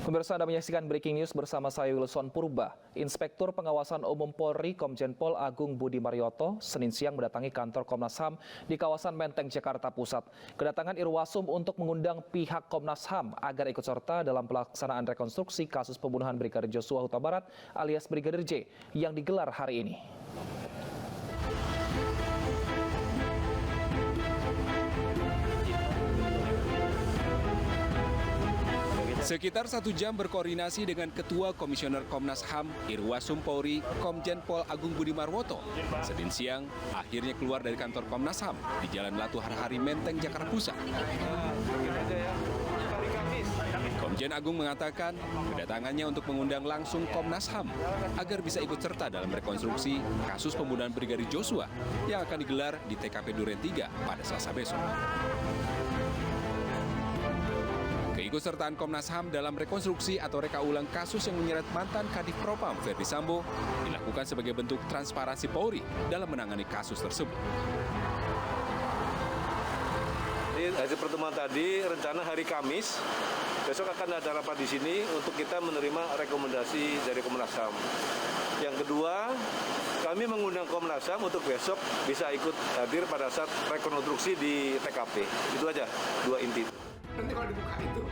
Pemirsa, Anda menyaksikan Breaking News bersama saya Wilson Purba. Inspektur Pengawasan Umum Polri Komjen Pol Agung Budi Marioto Senin siang mendatangi kantor Komnas HAM di kawasan Menteng, Jakarta Pusat. Kedatangan Irwasum untuk mengundang pihak Komnas HAM agar ikut serta dalam pelaksanaan rekonstruksi kasus pembunuhan Brigadir Joshua Huta Barat alias Brigadir J yang digelar hari ini. Sekitar 1 jam berkoordinasi dengan Ketua Komisioner Komnas HAM Irwasum Polri Komjen Pol Agung Budi Marioto, Senin siang akhirnya keluar dari kantor Komnas HAM di Jalan Latu Harhari Menteng, Jakarta Pusat. Komjen Agung mengatakan kedatangannya untuk mengundang langsung Komnas HAM agar bisa ikut serta dalam rekonstruksi kasus pembunuhan Brigadir Joshua yang akan digelar di TKP Duren 3 pada Selasa besok. Keikutsertaan Komnas HAM dalam rekonstruksi atau reka ulang kasus yang menyeret mantan Kadif Propam Ferdi Sambo dilakukan sebagai bentuk transparansi Polri dalam menangani kasus tersebut. Di hasil pertemuan tadi, rencana hari Kamis, besok akan ada rapat di sini untuk kita menerima rekomendasi dari Komnas HAM. Yang kedua, kami mengundang Komnas HAM untuk besok bisa ikut hadir pada saat rekonstruksi di TKP. Itu aja, dua inti. Nanti kalau dibuka itu,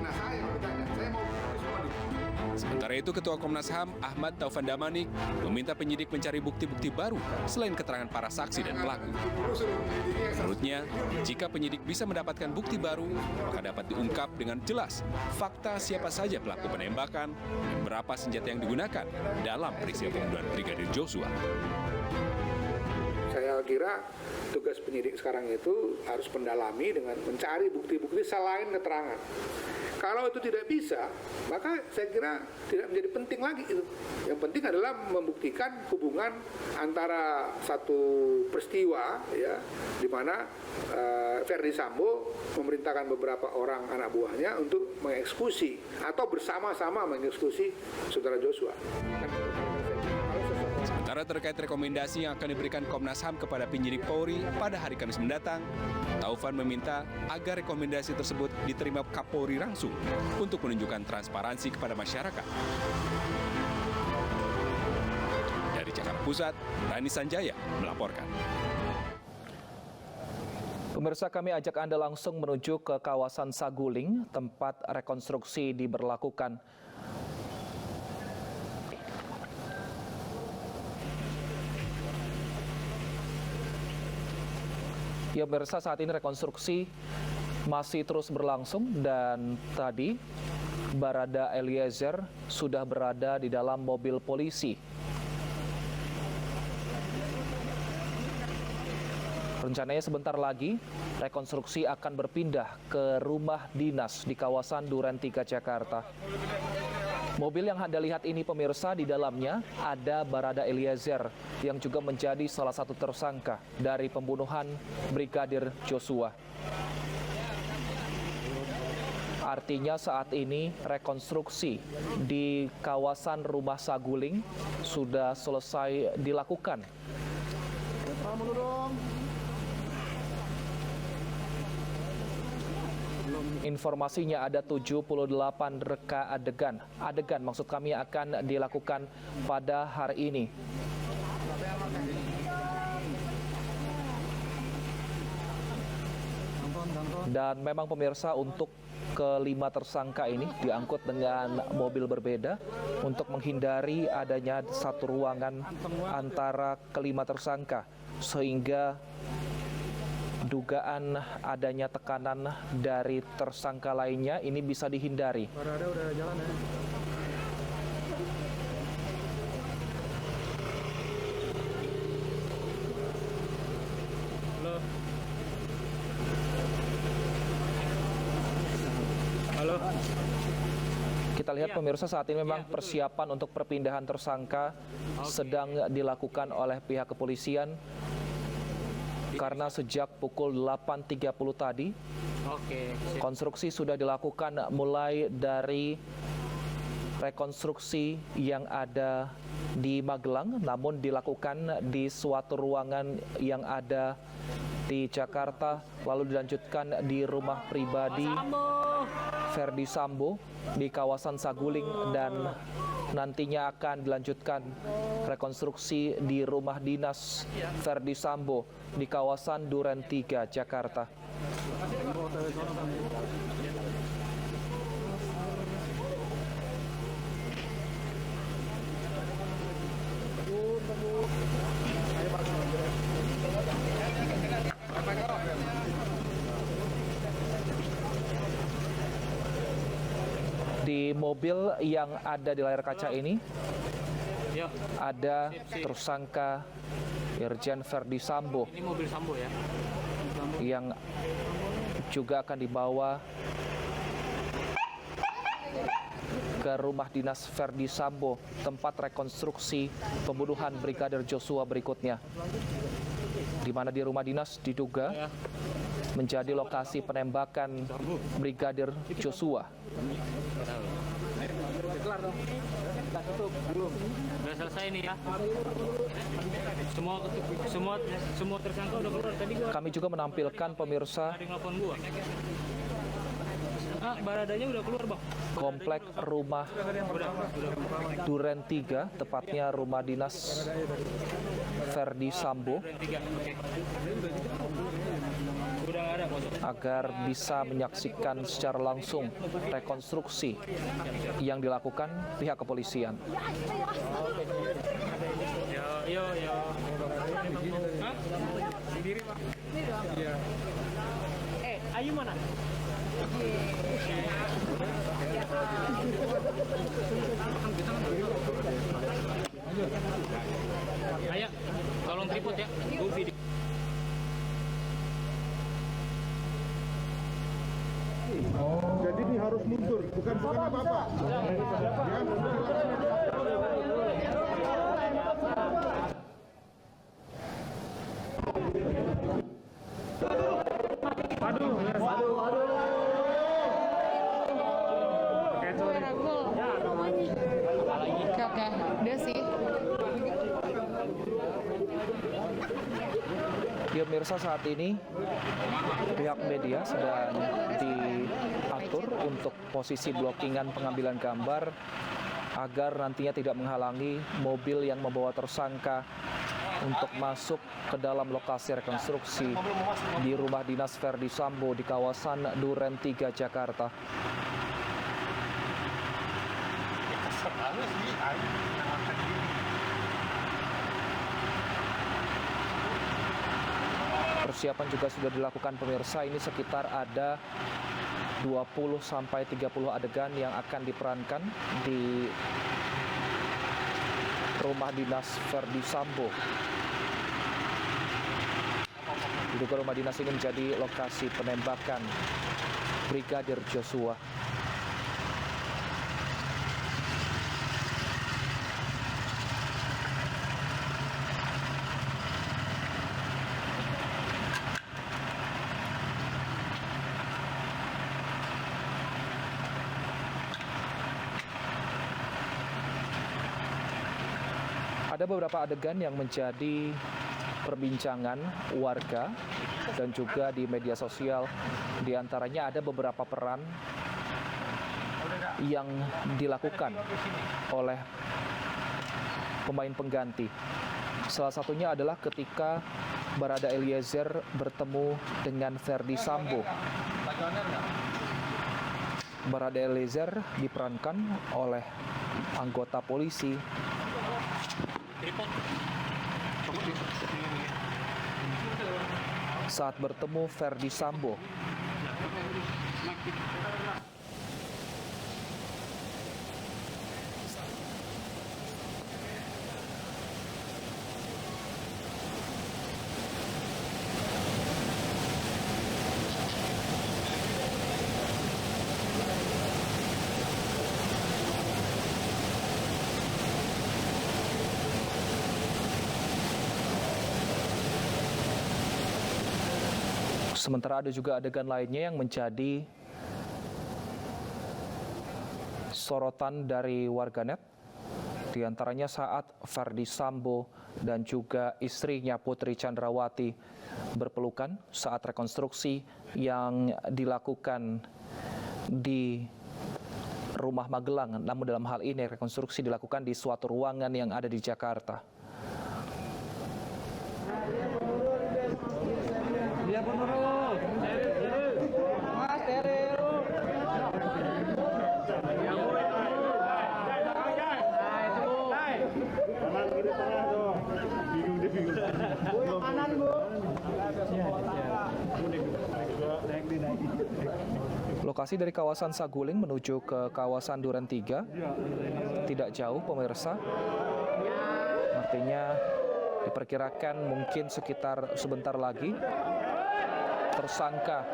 nah saya mau ditanya, saya mau semua dibuka. Sementara itu, Ketua Komnas HAM Ahmad Taufan Damanik meminta penyidik mencari bukti-bukti baru selain keterangan para saksi dan pelaku. Menurutnya, jika penyidik bisa mendapatkan bukti baru, maka dapat diungkap dengan jelas fakta siapa saja pelaku penembakan dan berapa senjata yang digunakan dalam peristiwa pembunuhan Brigadir Joshua. Saya kira tugas penyidik sekarang itu harus mendalami dengan mencari bukti-bukti selain keterangan. Kalau itu tidak bisa, maka saya kira tidak menjadi penting lagi itu. Yang penting adalah membuktikan hubungan antara satu peristiwa, ya, di mana Ferdi Sambo memerintahkan beberapa orang anak buahnya untuk mengeksekusi atau bersama-sama mengeksekusi saudara Joshua. Sementara terkait rekomendasi yang akan diberikan Komnas HAM kepada penyidik Polri pada hari Kamis mendatang, Taufan meminta agar rekomendasi tersebut diterima Kapolri langsung untuk menunjukkan transparansi kepada masyarakat. Dari Jakarta Pusat, Rani Sanjaya melaporkan. Pemirsa, kami ajak Anda langsung menuju ke kawasan Saguling, tempat rekonstruksi diberlakukan. Ya pemirsa, saat ini rekonstruksi masih terus berlangsung dan tadi Barada Eliezer sudah berada di dalam mobil polisi. Rencananya sebentar lagi rekonstruksi akan berpindah ke rumah dinas di kawasan Duren 3 Jakarta. Mobil yang Anda lihat ini pemirsa, di dalamnya ada Barada Eliezer yang juga menjadi salah satu tersangka dari pembunuhan Brigadir Joshua. Artinya saat ini rekonstruksi di kawasan rumah Saguling sudah selesai dilakukan. Informasinya ada 78 reka adegan. Adegan maksud kami akan dilakukan pada hari ini. Dan memang pemirsa, untuk kelima tersangka ini diangkut dengan mobil berbeda untuk menghindari adanya satu ruangan antara kelima tersangka, sehingga dugaan adanya tekanan dari tersangka lainnya ini bisa dihindari. Barada udah jalan ya. Halo. Kita lihat pemirsa, saat ini memang persiapan untuk perpindahan tersangka sedang dilakukan oleh pihak kepolisian. Karena sejak pukul 8.30 tadi, konstruksi sudah dilakukan mulai dari rekonstruksi yang ada di Magelang, namun dilakukan di suatu ruangan yang ada di Jakarta, lalu dilanjutkan di rumah pribadi Ferdi Sambo di kawasan Saguling dan nantinya akan dilanjutkan rekonstruksi di rumah dinas Ferdi Sambo di kawasan Duren 3, Jakarta. Di mobil yang ada di layar kaca ini ada tersangka Irjen Ferdi Sambo. Ini mobil Sambo ya. Yang juga akan dibawa ke rumah dinas Ferdi Sambo, tempat rekonstruksi pembunuhan Brigadir Joshua berikutnya, di mana di rumah dinas diduga menjadi lokasi penembakan Brigadir Joshua. Udah selesai nih ya. Semua tersangka udah keluar tadi gua. Kami juga menampilkan pemirsa Ada yang nelfon gua. Baradanya udah keluar, Bang. komplek rumah Duren 3, tepatnya rumah dinas Ferdi Sambo, Udah nggak ada, Bos. agar bisa menyaksikan secara langsung rekonstruksi yang dilakukan pihak kepolisian. Yo. Hah? Sendiri, Pak. Iya. Ayu mana? Ayo, tolong tripod ya. Gua video. Jadi ini harus mundur, bukan apa-apa. Oke, udah sih. Ya pemirsa, saat ini pihak media sedang diatur untuk posisi blockingan pengambilan gambar agar nantinya tidak menghalangi mobil yang membawa tersangka untuk masuk ke dalam lokasi rekonstruksi di rumah dinas Ferdi Sambo di kawasan Duren 3, Jakarta. Persiapan juga sudah dilakukan pemirsa. Ini sekitar ada 20 sampai 30 adegan yang akan diperankan di rumah dinas Ferdi Sambo. Diduga rumah dinas ini menjadi lokasi penembakan Brigadir Joshua. Ada beberapa adegan yang menjadi perbincangan warga dan juga di media sosial. Di antaranya ada beberapa peran yang dilakukan oleh pemain pengganti. Salah satunya adalah ketika Barada Eliezer bertemu dengan Ferdi Sambo. Barada Eliezer diperankan oleh anggota polisi saat bertemu Ferdi Sambo. Sementara ada juga adegan lainnya yang menjadi sorotan dari warganet, di antaranya saat Ferdi Sambo dan juga istrinya Putri Chandrawati berpelukan saat rekonstruksi yang dilakukan di rumah Magelang, namun dalam hal ini rekonstruksi dilakukan di suatu ruangan yang ada di Jakarta. Lokasi dari kawasan Saguling menuju ke kawasan Duren 3 tidak jauh pemirsa. Artinya diperkirakan mungkin sebentar lagi tersangka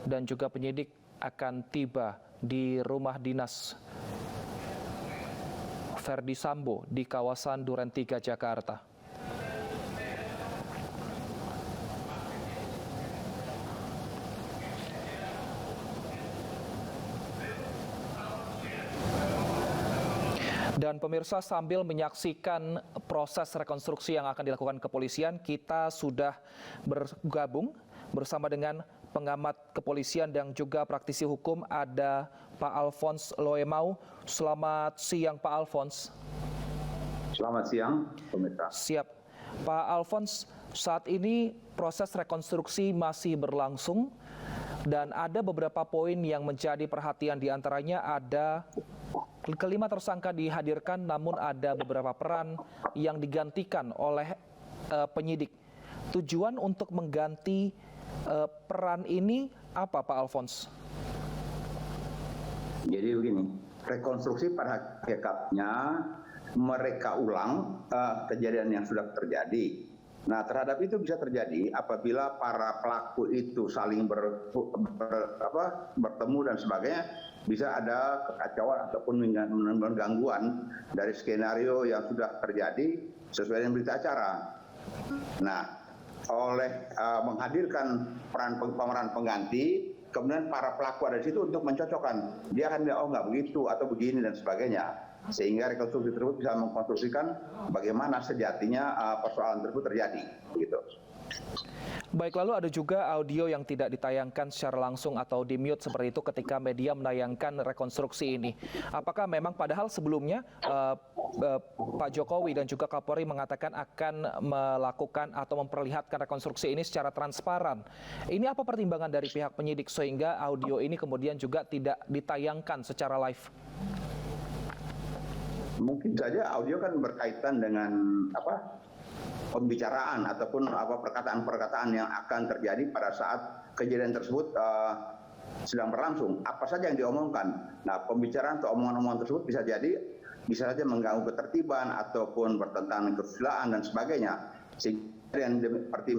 dan juga penyidik akan tiba di rumah dinas Verdi Sambo di kawasan Duren 3 Jakarta. Dan pemirsa, sambil menyaksikan proses rekonstruksi yang akan dilakukan kepolisian, kita sudah bergabung bersama dengan pengamat kepolisian dan juga praktisi hukum, ada Pak Alphonse Loemau. Selamat siang Pak Alphonse. Selamat siang, pemirsa. Siap. Pak Alphonse, saat ini proses rekonstruksi masih berlangsung dan ada beberapa poin yang menjadi perhatian, diantaranya ada kelima tersangka dihadirkan, namun ada beberapa peran yang digantikan oleh penyidik. Tujuan untuk mengganti peran ini apa, Pak Alphonse? Jadi begini, rekonstruksi pada hakikatnya mereka ulang kejadian yang sudah terjadi. Nah, terhadap itu bisa terjadi apabila para pelaku itu saling bertemu dan sebagainya, bisa ada kekacauan ataupun gangguan dari skenario yang sudah terjadi sesuai dengan berita acara. Nah, oleh menghadirkan pemeran pengganti, kemudian para pelaku ada di situ untuk mencocokkan. Dia akan bilang, oh nggak begitu atau begini dan sebagainya. Sehingga rekonstruksi tersebut bisa mengkonstruksikan bagaimana sejatinya persoalan tersebut terjadi. Begitu. Baik, lalu ada juga audio yang tidak ditayangkan secara langsung atau di-mute seperti itu ketika media menayangkan rekonstruksi ini. Apakah memang padahal sebelumnya Pak Jokowi dan juga Kapolri mengatakan akan melakukan atau memperlihatkan rekonstruksi ini secara transparan. Ini apa pertimbangan dari pihak penyidik sehingga audio ini kemudian juga tidak ditayangkan secara live? Mungkin saja audio kan berkaitan dengan pembicaraan ataupun perkataan-perkataan yang akan terjadi pada saat kejadian tersebut sedang berlangsung. Apa saja yang diomongkan. Nah, pembicaraan atau omongan-omongan tersebut bisa saja mengganggu ketertiban ataupun bertentangan kesusilaan dan sebagainya. Sehingga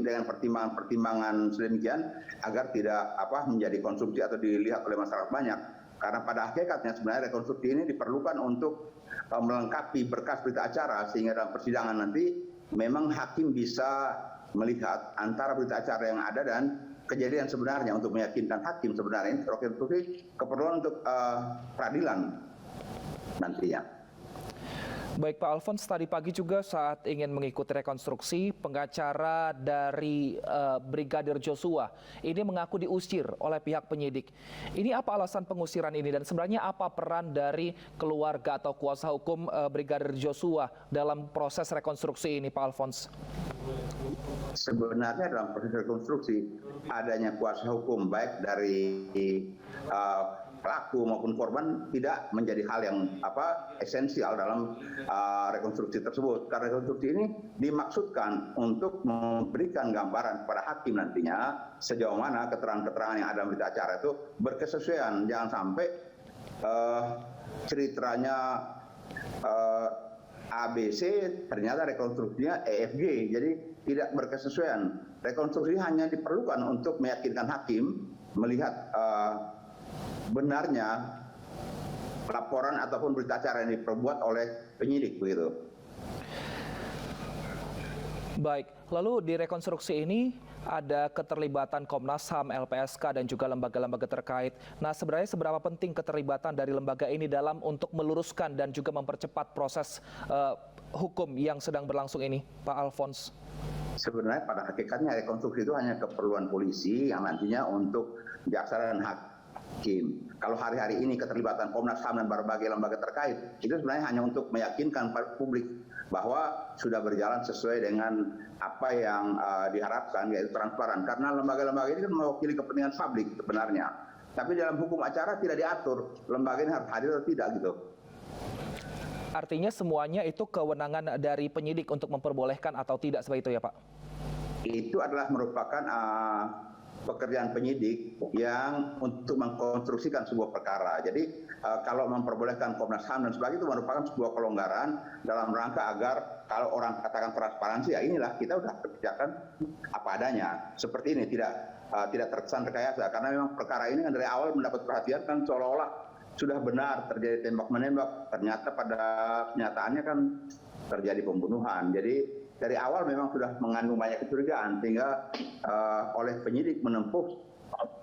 dengan pertimbangan sedemikian agar tidak menjadi konsumsi atau dilihat oleh masyarakat banyak. Karena pada hakikatnya sebenarnya rekonstruksi ini diperlukan untuk melengkapi berkas berita acara sehingga dalam persidangan nanti memang hakim bisa melihat antara berita acara yang ada dan kejadian sebenarnya untuk meyakinkan hakim sebenarnya ini rekonstruksi keperluan untuk peradilan nantinya. Baik Pak Alphonse, tadi pagi juga saat ingin mengikuti rekonstruksi, pengacara dari Brigadir Joshua ini mengaku diusir oleh pihak penyidik. Ini apa alasan pengusiran ini dan sebenarnya apa peran dari keluarga atau kuasa hukum Brigadir Joshua dalam proses rekonstruksi ini, Pak Alphonse? Sebenarnya dalam proses rekonstruksi adanya kuasa hukum baik dari pelaku maupun korban tidak menjadi hal yang esensial dalam rekonstruksi tersebut. Karena rekonstruksi ini dimaksudkan untuk memberikan gambaran kepada hakim nantinya sejauh mana keterangan-keterangan yang ada dalam berita acara itu berkesesuaian. Jangan sampai ceritanya ABC ternyata rekonstruksinya EFG, jadi tidak berkesesuaian. Rekonstruksi hanya diperlukan untuk meyakinkan hakim melihat benarnya laporan ataupun berita acara yang diperbuat oleh penyidik begitu. Baik, lalu di rekonstruksi ini ada keterlibatan Komnas HAM, LPSK dan juga lembaga-lembaga terkait. Nah, sebenarnya seberapa penting keterlibatan dari lembaga ini dalam untuk meluruskan dan juga mempercepat proses hukum yang sedang berlangsung ini, Pak Alphonse? Sebenarnya pada hakikatnya rekonstruksi itu hanya keperluan polisi yang nantinya untuk jaksa dan Hakim. Kalau hari-hari ini keterlibatan Komnas HAM dan berbagai lembaga terkait, itu sebenarnya hanya untuk meyakinkan publik bahwa sudah berjalan sesuai dengan apa yang diharapkan, yaitu transparan. Karena lembaga-lembaga ini kan mewakili kepentingan publik sebenarnya. Tapi dalam hukum acara tidak diatur lembaga ini harus hadir atau tidak gitu. Artinya semuanya itu kewenangan dari penyidik untuk memperbolehkan atau tidak seperti itu ya Pak? Itu adalah merupakan pekerjaan penyidik yang untuk mengkonstruksikan sebuah perkara. Jadi kalau memperbolehkan Komnas HAM dan sebagainya itu merupakan sebuah kelonggaran dalam rangka agar kalau orang katakan transparansi, ya inilah kita udah kerjakan apa adanya. Seperti ini tidak terkesan rekayasa karena memang perkara ini kan dari awal mendapat perhatian kan seolah-olah sudah benar terjadi tembak-menembak, ternyata pada kenyataannya kan terjadi pembunuhan. Jadi dari awal memang sudah mengandung banyak kecurigaan sehingga oleh penyidik menempuh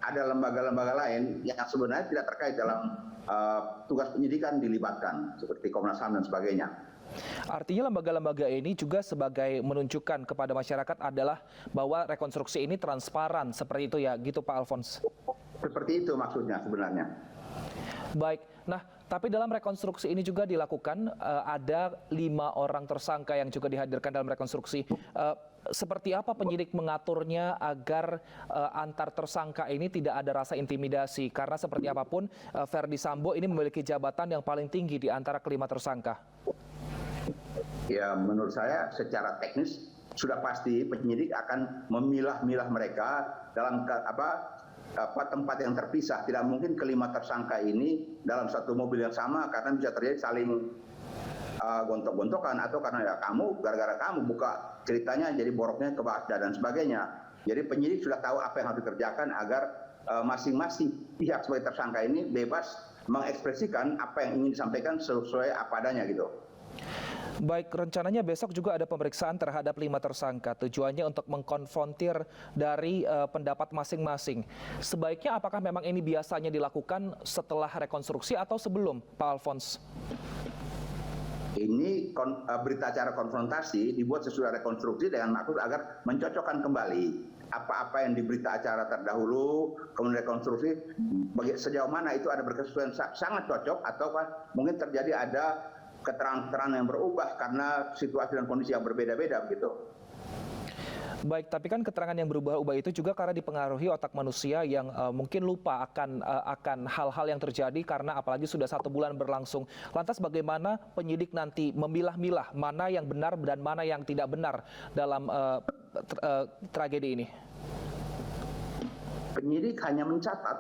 ada lembaga-lembaga lain yang sebenarnya tidak terkait dalam tugas penyidikan dilibatkan seperti Komnas HAM dan sebagainya. Artinya lembaga-lembaga ini juga sebagai menunjukkan kepada masyarakat adalah bahwa rekonstruksi ini transparan seperti itu ya gitu Pak Alphonse? Seperti itu maksudnya sebenarnya. Baik, nah tapi dalam rekonstruksi ini juga dilakukan ada 5 orang tersangka yang juga dihadirkan dalam rekonstruksi. Seperti apa penyidik mengaturnya agar antar tersangka ini tidak ada rasa intimidasi? Karena seperti apapun Verdi Sambo ini memiliki jabatan yang paling tinggi di antara kelima tersangka. Ya menurut saya secara teknis sudah pasti penyidik akan memilah-milah mereka dalam tempat yang terpisah. Tidak mungkin kelima tersangka ini dalam satu mobil yang sama karena bisa terjadi saling gontok-gontokan atau karena ya kamu gara-gara kamu buka ceritanya jadi boroknya ke Basda dan sebagainya. Jadi penyidik sudah tahu apa yang harus dikerjakan agar masing-masing pihak sebagai tersangka ini bebas mengekspresikan apa yang ingin disampaikan sesuai apa adanya gitu. Baik, rencananya besok juga ada pemeriksaan terhadap 5 tersangka. Tujuannya untuk mengkonfrontir dari pendapat masing-masing. Sebaiknya apakah memang ini biasanya dilakukan setelah rekonstruksi atau sebelum, Pak Alphonse? Ini berita acara konfrontasi dibuat sesudah rekonstruksi dengan maksud agar mencocokkan kembali apa-apa yang di berita acara terdahulu, kemudian rekonstruksi, sejauh mana itu ada berkesesuaian sangat cocok atau mungkin terjadi ada keterangan yang berubah karena situasi dan kondisi yang berbeda-beda begitu. Baik, tapi kan keterangan yang berubah-ubah itu juga karena dipengaruhi otak manusia yang mungkin lupa akan hal-hal yang terjadi karena apalagi sudah 1 bulan berlangsung. Lantas bagaimana penyidik nanti memilah-milah mana yang benar dan mana yang tidak benar dalam tragedi ini? Penyidik hanya mencatat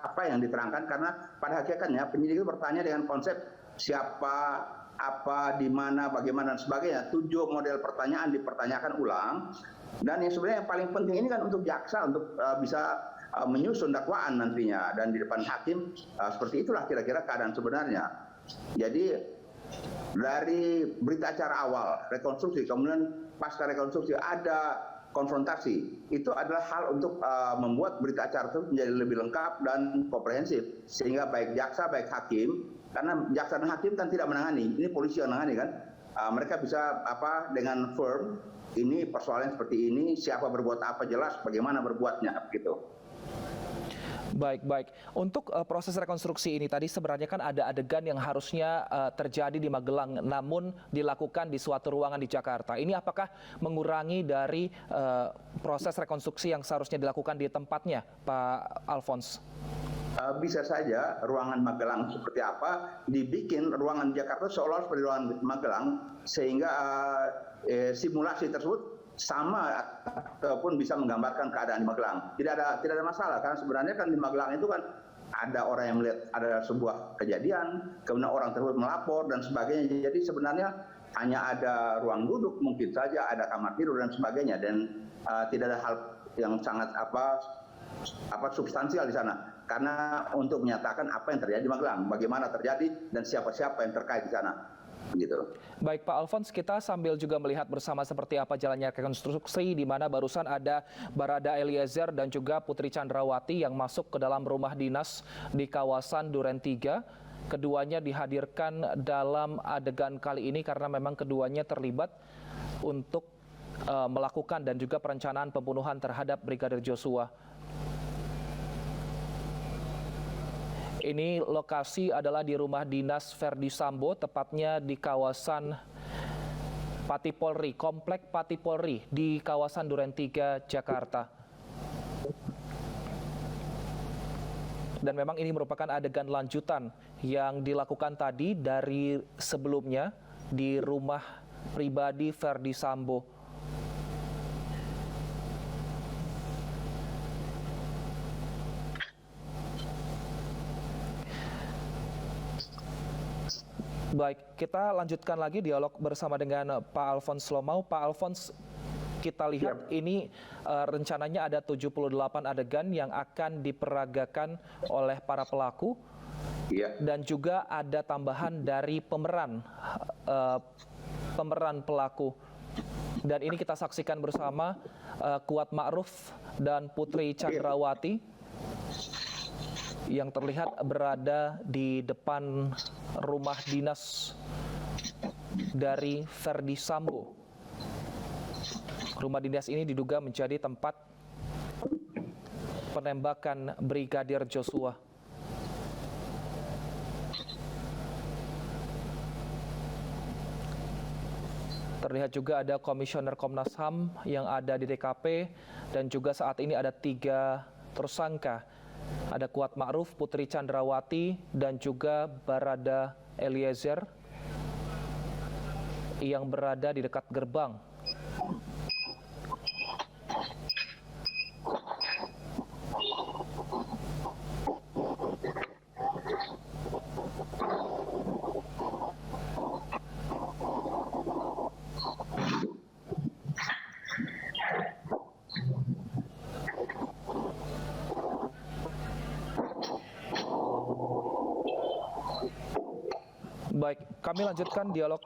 apa yang diterangkan karena pada hakikatnya penyidik itu bertanya dengan konsep siapa, apa, di mana, bagaimana dan sebagainya. 7 model pertanyaan dipertanyakan ulang. Dan yang sebenarnya yang paling penting ini kan untuk jaksa untuk bisa menyusun dakwaan nantinya dan di depan hakim seperti itulah kira-kira keadaan sebenarnya. Jadi dari berita acara awal rekonstruksi kemudian pasca rekonstruksi ada konfrontasi, itu adalah hal untuk membuat berita acara itu menjadi lebih lengkap dan komprehensif sehingga baik jaksa baik hakim, karena jaksa dan hakim kan tidak menangani, ini polisi yang menangani kan, mereka bisa dengan firm ini persoalan seperti ini, siapa berbuat apa jelas, bagaimana berbuatnya gitu. Baik. Untuk proses rekonstruksi ini tadi sebenarnya kan ada adegan yang harusnya terjadi di Magelang namun dilakukan di suatu ruangan di Jakarta. Ini apakah mengurangi dari proses rekonstruksi yang seharusnya dilakukan di tempatnya, Pak Alphonse? Bisa saja ruangan Magelang seperti apa dibikin ruangan Jakarta seolah seperti ruangan Magelang sehingga simulasi tersebut sama ataupun bisa menggambarkan keadaan di Magelang. Tidak ada masalah karena sebenarnya kan di Magelang itu kan ada orang yang melihat ada sebuah kejadian, kemudian orang tersebut melapor dan sebagainya. Jadi sebenarnya hanya ada ruang duduk mungkin saja, ada kamar tidur dan sebagainya dan tidak ada hal yang sangat substansial di sana. Karena untuk menyatakan apa yang terjadi di Magelang, bagaimana terjadi dan siapa-siapa yang terkait di sana. Gitu. Baik Pak Alphonse, kita sambil juga melihat bersama seperti apa jalannya rekonstruksi di mana barusan ada Barada Eliezer dan juga Putri Chandrawati yang masuk ke dalam rumah dinas di kawasan Duren 3. Keduanya dihadirkan dalam adegan kali ini karena memang keduanya terlibat untuk melakukan dan juga perencanaan pembunuhan terhadap Brigadir Joshua. Ini lokasi adalah di rumah dinas Verdi Sambo, tepatnya di kawasan Pati Polri, Komplek Pati Polri di kawasan Duren 3, Jakarta. Dan memang ini merupakan adegan lanjutan yang dilakukan tadi dari sebelumnya di rumah pribadi Verdi Sambo. Baik, kita lanjutkan lagi dialog bersama dengan Pak Alfons Lomau. Pak Alfons, kita lihat ini rencananya ada 78 adegan yang akan diperagakan oleh para pelaku. Dan juga ada tambahan dari pemeran pelaku. Dan ini kita saksikan bersama Kuat Ma'ruf dan Putri Chandrawati yang terlihat berada di depan rumah dinas dari Verdi Sambo. Rumah dinas ini diduga menjadi tempat penembakan Brigadir Joshua. Terlihat juga ada Komisioner Komnas HAM yang ada di TKP dan juga saat ini ada 3 tersangka. Ada Kuat Ma'ruf, Putri Chandrawati, dan juga Barada Eliezer yang berada di dekat gerbang. Baik, kami lanjutkan dialog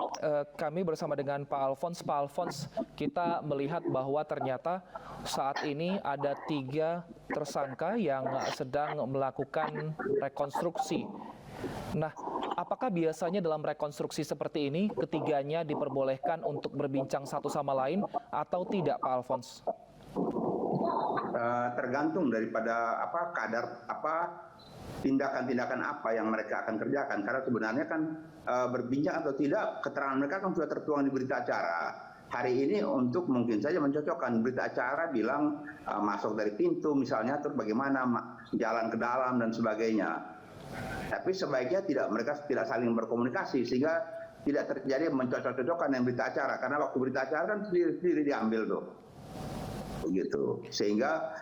kami bersama dengan Pak Alfons. Pak Alfons, kita melihat bahwa ternyata saat ini ada 3 tersangka yang sedang melakukan rekonstruksi. Nah, apakah biasanya dalam rekonstruksi seperti ini ketiganya diperbolehkan untuk berbincang satu sama lain atau tidak, Pak Alfons? Tergantung daripada kadar tindakan-tindakan apa yang mereka akan kerjakan, karena sebenarnya kan berbincang atau tidak keterangan mereka kan sudah tertuang di berita acara. Hari ini untuk mungkin saja mencocokkan berita acara bilang masuk dari pintu misalnya, terus bagaimana jalan ke dalam dan sebagainya. Tapi sebaiknya mereka tidak saling berkomunikasi sehingga tidak terjadi mencocok-cocokkan yang berita acara, karena waktu berita acara kan sendiri diambil tuh. Begitu. Sehingga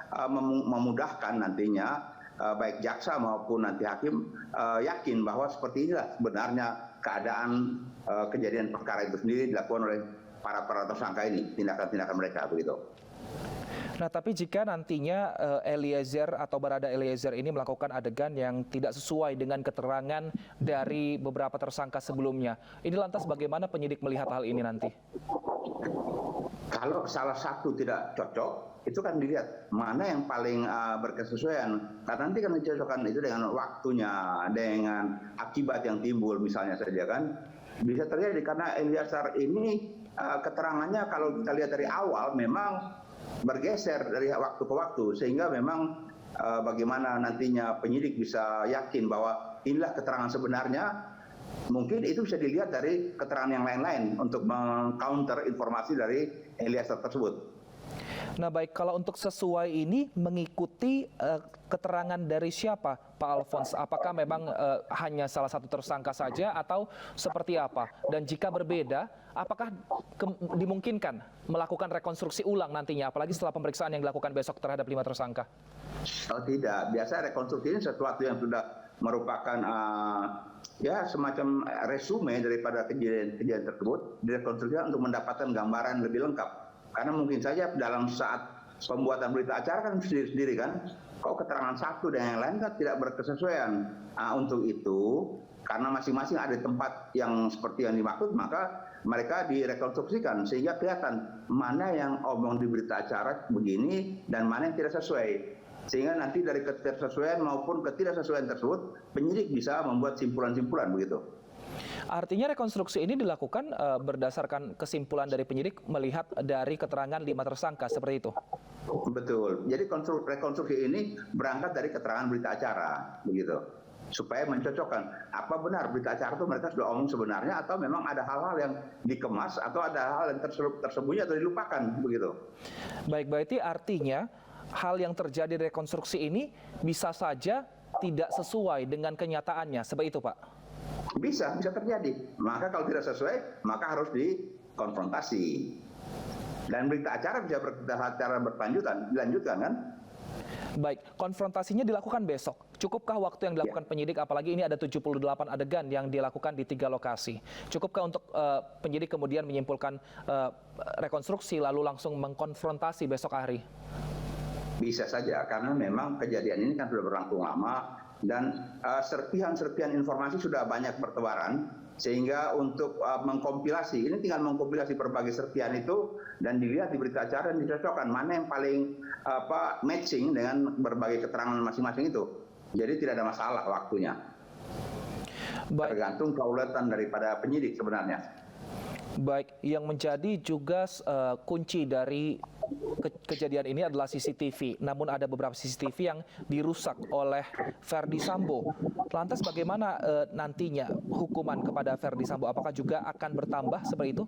memudahkan nantinya baik jaksa maupun nanti hakim yakin bahwa seperti inilah sebenarnya keadaan kejadian perkara itu sendiri dilakukan oleh para tersangka ini, tindakan-tindakan mereka begitu. Nah, tapi jika nantinya Eliezer atau Barada Eliezer ini melakukan adegan yang tidak sesuai dengan keterangan dari beberapa tersangka sebelumnya, ini lantas bagaimana penyidik melihat hal ini nanti? Kalau salah satu tidak cocok, itu kan dilihat mana yang paling berkesesuaian. Karena nanti kan dicocokkan itu dengan waktunya, dengan akibat yang timbul misalnya saja kan. Bisa terjadi karena Eliezer ini keterangannya kalau kita lihat dari awal memang bergeser dari waktu ke waktu. Sehingga memang bagaimana nantinya penyidik bisa yakin bahwa inilah keterangan sebenarnya. Mungkin itu bisa dilihat dari keterangan yang lain-lain untuk meng-counter informasi dari Eliezer tersebut. Nah baik, kalau untuk sesuai ini mengikuti keterangan dari siapa, Pak Alfons? Apakah memang hanya salah satu tersangka saja atau seperti apa? Dan jika berbeda, apakah dimungkinkan melakukan rekonstruksi ulang nantinya, apalagi setelah pemeriksaan yang dilakukan besok terhadap 5 tersangka? Oh tidak, biasa rekonstruksi ini sesuatu yang sudah merupakan semacam resume daripada kejadian tersebut, direkonstruksikan untuk mendapatkan gambaran lebih lengkap. Karena mungkin saja dalam saat pembuatan berita acara kan sendiri-sendiri kan, kok keterangan satu dan yang lain kan tidak berkesesuaian. Untuk itu, karena masing-masing ada tempat yang seperti yang dimaksud, maka mereka direkonstruksikan sehingga kelihatan mana yang omong di berita acara begini dan mana yang tidak sesuai. Sehingga nanti dari ketidaksesuaian maupun ketidaksesuaian tersebut, penyidik bisa membuat simpulan-simpulan begitu. Artinya rekonstruksi ini dilakukan berdasarkan kesimpulan dari penyidik melihat dari keterangan 5 tersangka, seperti itu? Betul. Jadi rekonstruksi ini berangkat dari keterangan berita acara, begitu. supaya mencocokkan apa benar berita acara itu mereka sudah omong sebenarnya atau memang ada hal-hal yang dikemas atau ada hal yang tersembunyi atau dilupakan begitu. Baik, berarti artinya hal yang terjadi di rekonstruksi ini bisa saja tidak sesuai dengan kenyataannya, seperti itu Pak? Bisa terjadi. Maka kalau tidak sesuai, maka harus dikonfrontasi. Dan berita acara bisa dilanjutkan kan? Baik, konfrontasinya dilakukan besok. Cukupkah waktu yang dilakukan penyidik, apalagi ini ada 78 adegan yang dilakukan di 3 lokasi. Cukupkah untuk penyidik kemudian menyimpulkan rekonstruksi lalu langsung mengkonfrontasi besok hari? Bisa saja, karena memang kejadian ini kan sudah berlangsung lama dan serpihan-serpihan informasi sudah banyak bertebaran, sehingga untuk mengkompilasi, ini tinggal mengkompilasi berbagai serpihan itu dan dilihat di berita acara dan dicocokkan mana yang paling matching dengan berbagai keterangan masing-masing itu. Jadi tidak ada masalah waktunya. Baik. Tergantung keulatan daripada penyidik sebenarnya. Baik, yang menjadi juga kunci dari kejadian ini adalah CCTV. Namun ada beberapa CCTV yang dirusak oleh Ferdy Sambo. Lantas bagaimana nantinya hukuman kepada Ferdy Sambo? Apakah juga akan bertambah seperti itu?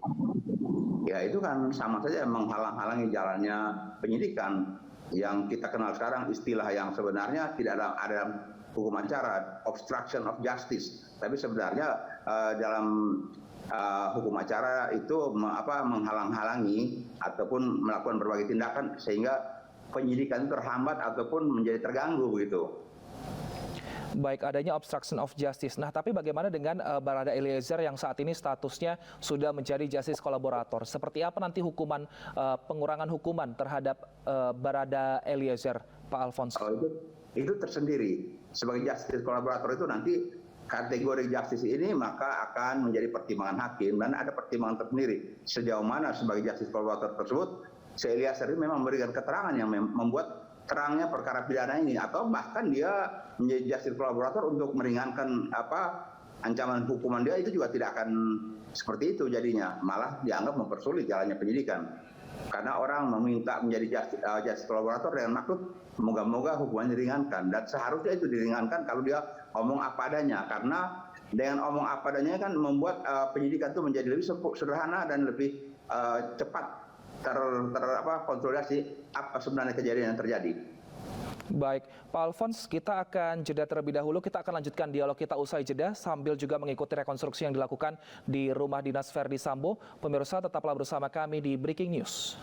Ya itu kan sama saja menghalang-halangi jalannya penyidikan. Yang kita kenal sekarang istilah yang sebenarnya tidak ada hukum acara, obstruction of justice. Tapi sebenarnya dalam hukum acara itu menghalang-halangi ataupun melakukan berbagai tindakan sehingga penyidikan terhambat ataupun menjadi terganggu begitu. Baik, adanya obstruction of justice. Nah, tapi bagaimana dengan Barada Eliezer yang saat ini statusnya sudah menjadi justice kolaborator? Seperti apa nanti hukuman, pengurangan hukuman terhadap Barada Eliezer, Pak Alphonse? Oh, itu tersendiri. Sebagai justice kolaborator itu nanti kategori justice ini maka akan menjadi pertimbangan hakim dan ada pertimbangan tersendiri. Sejauh mana sebagai justice kolaborator tersebut, si Eliezer ini memang memberikan keterangan yang membuat terangnya perkara pidana ini, atau bahkan dia menjadi justice kolaborator untuk meringankan ancaman hukuman dia, itu juga tidak akan seperti itu jadinya, malah dianggap mempersulit jalannya penyidikan. Karena orang meminta menjadi justice kolaborator dengan maksud moga-moga hukuman diringankan, dan seharusnya itu diringankan kalau dia omong apa adanya, karena dengan omong apa adanya kan membuat penyidikan itu menjadi lebih sederhana dan lebih cepat konsolidasi apa sebenarnya kejadian yang terjadi. Baik, Pak Alphonse, kita akan jeda terlebih dahulu. Kita akan lanjutkan dialog kita usai jeda sambil juga mengikuti rekonstruksi yang dilakukan di rumah dinas Ferdy Sambo. Pemirsa, tetaplah bersama kami di Breaking News.